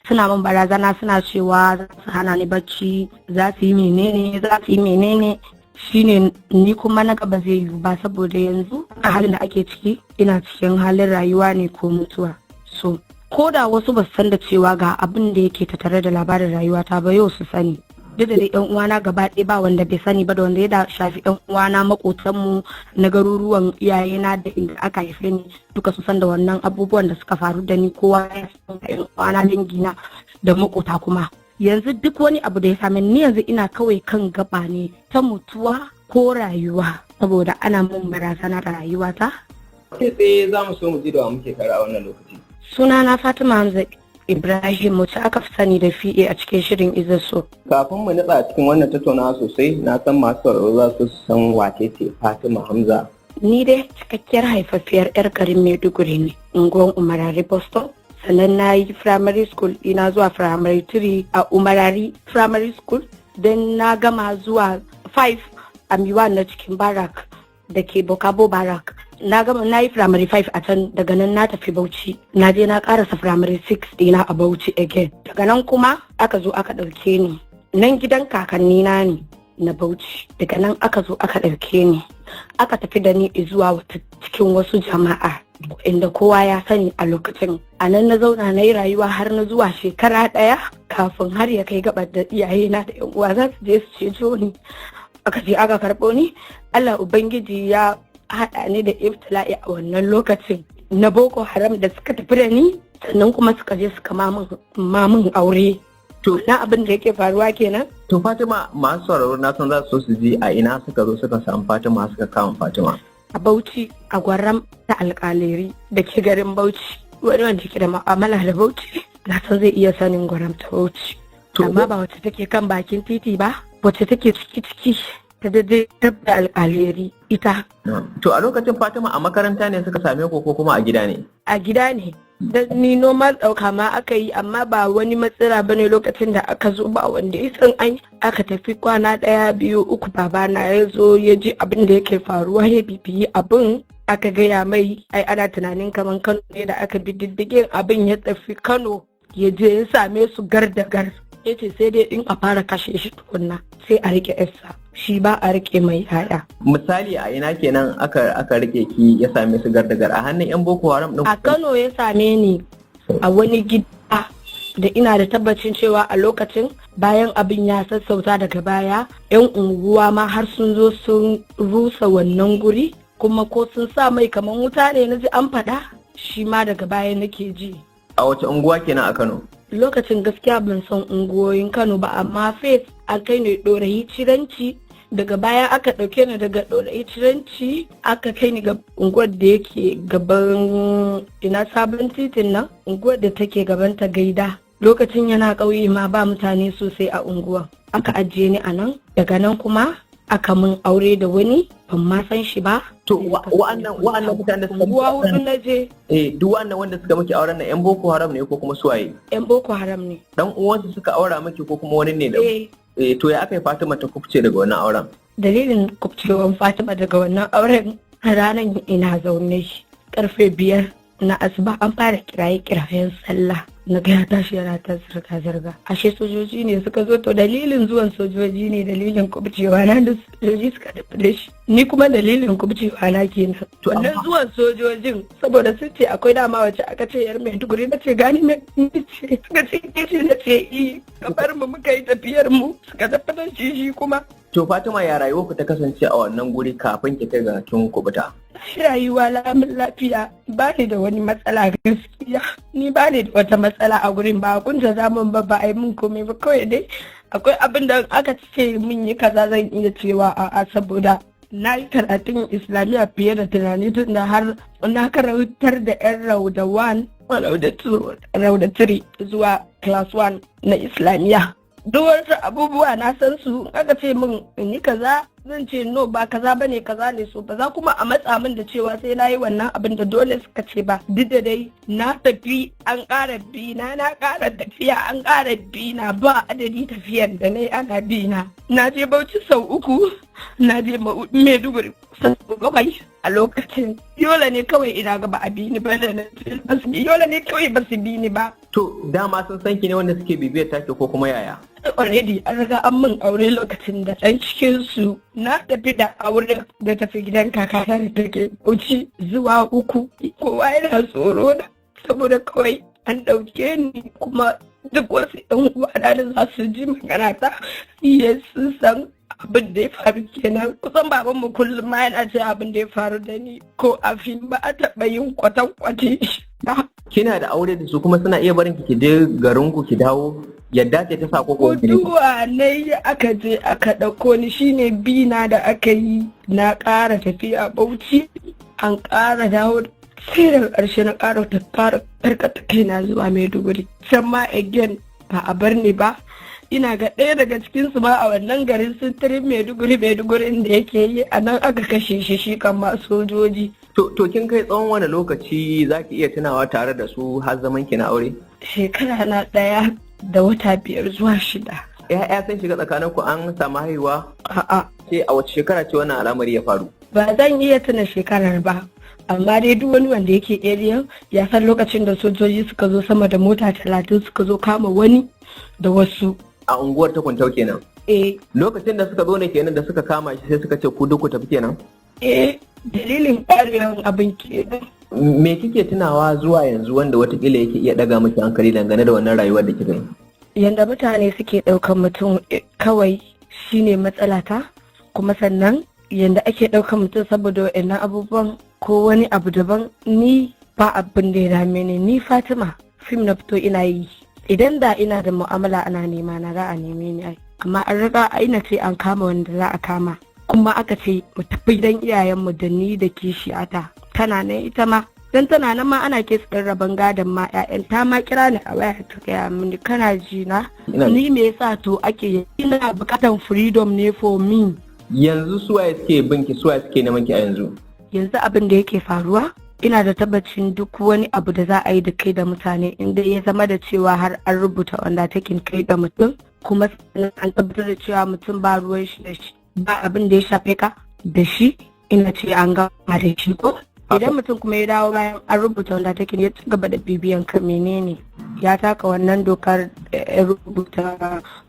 suna min barazana suna cewa za su hana ni bacci, za su yi menene shine ni kuma na gaba zai yiwu ba, saboda yanzu a halin da ake ciki ina cikin halin rayuwa ne ko mutuwa. So ko da wasu ba su san da cewa ga abin da yake tattare da labarin rayuwata ba, yau su sani. Duk da dai yan uwana gaba ɗaya ba wanda bai sani ba, da wanda ya shafi yan uwana makotanmu na garuruwan iyayena da inda aka haife ni, duka su san da wannan abubuwan da suka faru da ni. Kowa ya san yan uwana, dangina da makota kuma. Yanzu duk wani abu da ya same ni yanzu ina kawai kan gaba ne ta mutuwa ko rayuwa, saboda ana mun barazana da rayuwata. Kai tsaye za mu so mu ji da wa muke kare a wannan lokaci. Sunana Fatima Hamza Ibrahim, wacce aka fi sani da fiye a cikin shirin Izaso. Kafin mu nutsa cikin wannan tattaunawa sosai, na san masu sauraro za su san wace ce Fatima Hamza. Ni dai cikakkiyar haifaffiyar 'yar garin Maiduguri ne, unguwar Umarari Boston. Sannan na yi primary school ina zuwa primary 3 a Umarari primary school. Don na gama zuwa 5 a Miwan na cikin barak da ke Bokabo barak. Na yi primary 5 a can, daga nan na tafi Bauchi. Na je na karasa primary 6 dina a Bauchi again. Daga nan kuma aka zo aka ɗauke ni. Nan gidan kakanni na ne na Bauchi. Daga nan aka zo aka ɗauke ni. Aka tafi da ni zuwa cikin wasu jama'a inda kowa ya sani a lokacin. A nan na zauna na yi rayuwa har na zuwa shekara 1 kafin har ya kai gabar da iyayena da yan uwa za su je su ceto ni. Aka je aka karɓo ni. Allah Ubangiji ya haɗa ni da ibtila'i a wannan lokacin na Boko Haram da suka tafi da ni, sannan kuma suka je suka mamun aure. To na abin da yake faruwa kenan. To Fatima, masu sauraro na san za su so su ji a ina suka zo suka samu Fatima, suka kama Fatima. A Bauchi, a Gwaram ta Alƙaleri da ke garin Bauchi. Wani wanda ke da ma'amala da Bauchi na san zai iya sanin Gwaram ta Bauchi. Amma ba wacce take kan bakin titi ba, wacce take ciki ta daidai da Alƙaleri ita. To a lokacin Fatima a makaranta ne suka same ko kuma a gida ne? A gida ne. Dan ni normal ɗauka ma aka yi, amma ba wani matsala bane lokacin da aka zo, ba wanda ya san aka tafi kwana 1, 2, 3 babana ya zo ya ji abin da yake faruwa, ya bibiyi abin. Aka gaya mai ana tunanin kamar Kano ne, da aka bi diddigin abin ya tafi Kano, ya je ya same su gar da gar. Ya ce sai dai in a fara kashe shi tukunna sai a rike yarsa, shi ba a rike mai yaya. Misali a ina kenan aka rike ki ya same su gardagar? A hannun yan Boko Haram din? A Kano ya same ni a wani gida da ina da tabbacin cewa a lokacin bayan abin ya sassauta daga baya, yan unguwa ma har sun zo sun rusa wannan guri, kuma ko sun sa mai kamar wuta ne na ji an faɗa, shi ma daga baya nake ji. A wace unguwa kenan a Kano? Lokacin gaskiya ban san unguwoyin Kano ba, amma Faith an kai ne Ɗorayi Ciranci. Daga baya aka ɗauke ni daga Ɗorayi Ciranci aka kai ni ga unguwar da yake gaban sabon titin nan, unguwar da take gaban ta Gaida. Lokacin yana ƙauye ma ba mutane sosai a unguwar. Aka ajiye ni a nan, daga nan kuma aka mun aure da wani ban ma san shi ba. To wa'annan mutanen da suka hudu na je. Duk wa'annan wanda suka miki auren nan yan Boko Haram ne ko kuma suwaye? Yan Boko Haram ne. Dan uwansu suka aura miki ko kuma wani ne da? To ya aka yi Fatima ta kubce daga wannan auren? Dalilin kubcewan Fatima daga wannan auren, ranar ina zaune karfe 5 na asuba an fara kirayen sallah. Na ga ya tashi yana ta zirga-zirga. Ashe sojoji ne suka zo, to dalilin zuwan sojoji ne dalilin kubcewa na, da sojoji suka tafi da shi. Ni kuma dalilin kubcewa na kenan. To wannan zuwan sojojin, saboda sun ce akwai dama wacce aka ce yar Maiduguri, na ce gani na ce, suka ce na ce kafar mu muka yi tafiyar mu, suka tafi da shi kuma. To Fatima, ya rayuwa ku ta kasance a wannan guri kafin ki kai ga kin kubuta? Rayuwa lamun lafiya, ba ni da wani matsala gaskiya. Ni ba ni da wata matsala a gurin, ba kunta zamun ba a yi mun komai ba, kawai dai akwai abin da aka ce mun yi kaza zan iya cewa a'a, saboda na yi karatun Islamiyya fiye da tunani, tun da har na karantar da 'yan rauda 1, rauda 3 zuwa class 1 na Islamiyya. Duk wasu abubuwa na san su, aka ce min in yi kaza zan ce no, ba kaza bane, kaza ne, so ba za kuma a matsa min da cewa sai na yi wannan abin da dole suka ce ba. Duk da dai na tafi an ƙara bina, na ƙara tafiya an ƙara bina, ba adadi tafiyar da na yi ana bina. Na je Bauchi sau 3, na je Maiduguri sau 7 a lokacin. Yola ne kawai ina ga ba a bini ba, da Yola ne kawai ba su bini ba. To dama sun san ki ne wanda suke bibiyar take ko kuma yaya? Already an riga an min aure lokacin da ɗan cikin su na tafi da aure da tafi gidan kakata da take Bauchi zuwa 3 kowa yana tsoro na saboda kawai an ɗauke ni kuma duk wasu ɗan uwana da za su ji magana ta sun san abin da ya faru kenan. Kusan baban mu kullum ma yana ce abin da ya faru da ni ko a fim ba a taɓa yin kwatankwace ba. Kina da aure da su kuma suna iya barin ki je garin ku ki dawo, yadda ce ta sa ko guduwa ne aka je aka ɗauko ni, shine bina da aka yi na ƙara tafiya Bauchi an ƙara dawo sai daga ƙarshe na ƙara karkata kaina zuwa Maiduguri. Can ma again ba a bar ni ba, ina ga ɗaya daga cikinsu ma a wannan garin sintirin Maiduguri da yake yi a nan aka kashe shi kan ma sojoji. To kin kai tsawon wani lokaci za ki iya tunawa tare da su har zaman ki na aure? Shekara na 1 da wata 5 zuwa 6. Ya'ya sun shiga tsakanin ku an samu haihuwa? A'a. Ce a wace shekara ce wannan al'amari ya faru? Ba zan iya tuna shekarar ba. Amma dai duk wani wanda yake area ya san lokacin da sojoji suka zo sama da mota 30 suka zo kama wani da wasu. A unguwar ta Kuntau kenan? Lokacin da suka zo ne kenan da suka kama shi sai suka ce ku duk ku tafi kenan? Dalilin ƙarewan abin kenan. Me kike tunawa zuwa yanzu wanda watakila yake iya daga miki hankali dangane da wannan rayuwar da kika yi? Yanda mutane suke ɗaukar mutum kawai shine matsalata, kuma sannan yanda ake ɗaukar mutum saboda wa'annan abubuwan ko wani abu daban, ni ba abin da ya dame ni Fatima fim na fito ina yi. Idan da ina da mu'amala ana nema na za a neme ni ai, amma an riga aina ce an kama wanda za a kama, kuma aka ce mu tafi gidan iyayenmu da ni da kishiyata tana nan ita ma dan tana nan ma ana ke tsarin rabon gadon ma ƴaƴan ta ma kira ni a waya ta gaya mini kana ji na ni me yasa to ake ina bukatan freedom ne for me. Yanzu suwaye suke binki, suwaye suke neman ki a yanzu abin da yake faruwa ina da tabbacin duk wani abu da za a yi da kai da mutane inda ya zama da cewa har an rubuta wanda takin kai da mutum, kuma an tabbatar da cewa mutum ba ruwan shi da shi ba abin da ya shafe ka da shi, ina ce an gama da shi ko idan mutum kuma ya dawo bayan an rubuta wanda takin ya ci gaba da bibiyan ka menene ya taka wannan dokar rubuta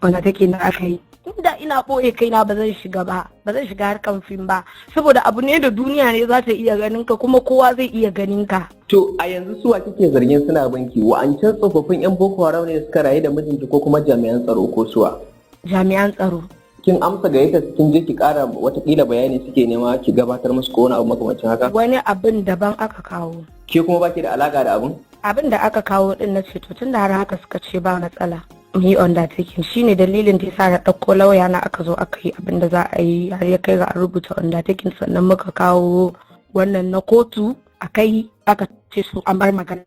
wanda take na aka yi. Inda ina ɓoye kaina ba zan shiga harkan fim ba, saboda abu ne da duniya ne za ta iya ganin ka kuma kowa zai iya ganin ka. To a yanzu suwa kike zargin suna binki, wa'ancan tsofaffin 'yan Boko Haram ne suka rayu da mijinki ko kuma jami'an tsaro ko suwa? Jami'an tsaro. Kin amsa gayyata kin je ki kara watakila bayani suke nema ki gabatar musu ko wani abu makamancin haka? Wani abin daban aka kawo. Ke kuma baki da alaka da abin? Abin da aka kawo din na ce to tun da har haka suka ce ba matsala. Yi undertaking shine dalilin da yasa na ɗauko lauya na aka zo aka yi abin da za a yi har ya kai ga an rubuta undertaking, sannan muka kawo wannan na kotu a kai aka ce su an bar magana.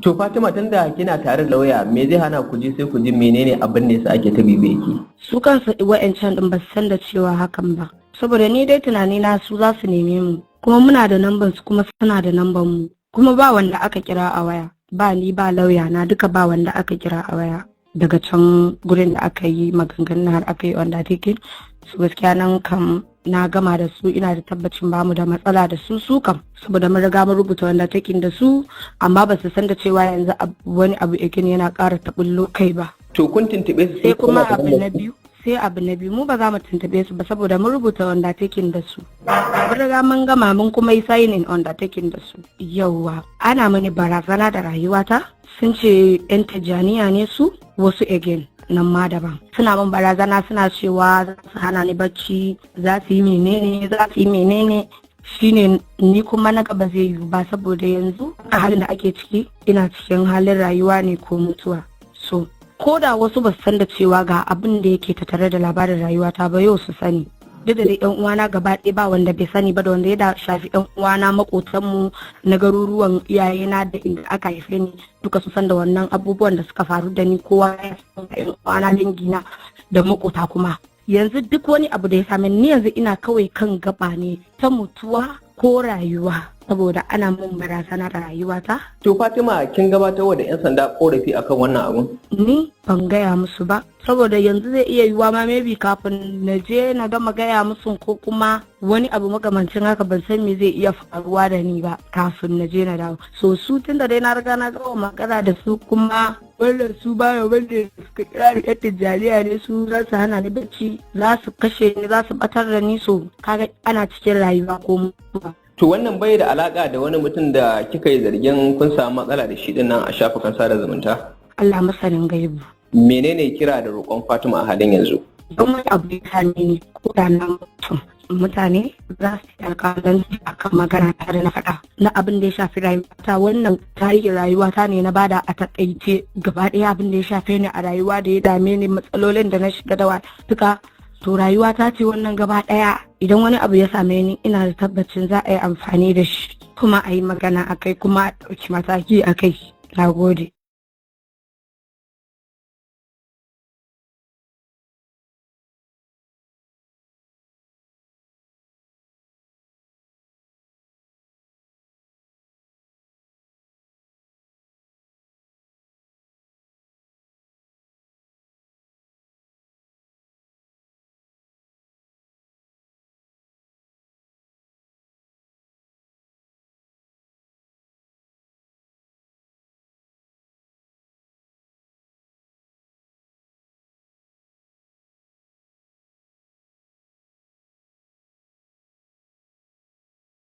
To Fatima, tunda kina tare da lauya, me zai hana ku ji sai ku ji menene abin da yasa ake ta bibe ki? Su kansu wa'ancan din ba su san da cewa hakan ba, saboda ni dai tunani na su za su neme mu, kuma muna da namban su kuma suna da namban mu, kuma ba wanda aka kira a waya, ba ni ba lauya na duka ba wanda aka kira a waya daga can gurin da aka yi maganganun har aka yi undertaking. Su gaskiya nan kam na gama da su, ina da tabbacin bamu da matsala da su kam, saboda mun riga mun rubuta undertaking da su, amma ba su san da cewa yanzu wani abu yakin yana ƙara taɓullo kai ba. To kun tuntube su sai kuma abu na biyu mu ba za mu tuntube su ba saboda mun rubuta undertaking da su, mun riga mun gama mun kuma yi signing undertaking da su. Yawwa ana mani barazana da rayuwata, sun ce 'yan Tijjaniya ne su, wasu again nan ma daban suna min barazana, suna cewa za su hana ni bacci, za su yi menene shine ni kuma na gaba zai yiwu ba, saboda yanzu a halin da ake ciki ina cikin halin rayuwa ne ko mutuwa. So ko da wasu ba su san da cewa ga abin da yake tattare da labarin rayuwata ba, yau su sani. Duk da dai yan uwana gaba ɗaya ba wanda bai sani ba, da wanda ya shafi yan uwana makotanmu na garuruwan iyayena da inda aka haife ni duka su san da wannan abubuwan da suka faru da ni, kowa ya san yan uwana dangina da makota kuma. Yanzu duk wani abu da ya same ni yanzu ina kawai kan gaba ne ta mutuwa ko rayuwa, saboda ana mun barazana da rayuwata. To Fatima, kin gabatar wa da 'yan sanda korafi akan wannan abun? Ni ban gaya musu ba, saboda yanzu zai iya yiwuwa ma maybe kafin na je na gama gaya musu ko kuma wani abu makamancin haka ban san me zai iya faruwa da ni ba kafin na je na dawo. So su tunda dai na riga na gama magana da su kuma wannan su baya wanda suka kira ni yadda jariya ne su za su hana ni bacci, za su kashe ni, za su batar da ni, so kaga ana cikin rayuwa ko mutuwa. To wannan bai da alaka da wani mutum da kika yi zargin kun samu matsala da shi dinnan a shafukan sada zumunta? Allah masanin gaibu. Menene kira da roƙon Fatima a halin yanzu? Don wani abu ya ne ko da na mutum mutane za su yi alƙalan akan magana tare na faɗa na abin da ya shafi rayuwata. Wannan tarihin rayuwata ne na bada a takaice gaba ɗaya abin da ya shafe ni a rayuwa da ya dame ni, matsalolin da na shiga da duka. To rayuwata ce wannan gaba ɗaya. Idan wani abu ya same ni ina da tabbacin za a yi amfani da shi kuma a yi magana a kai kuma a ɗauki mataki a kai. Na gode.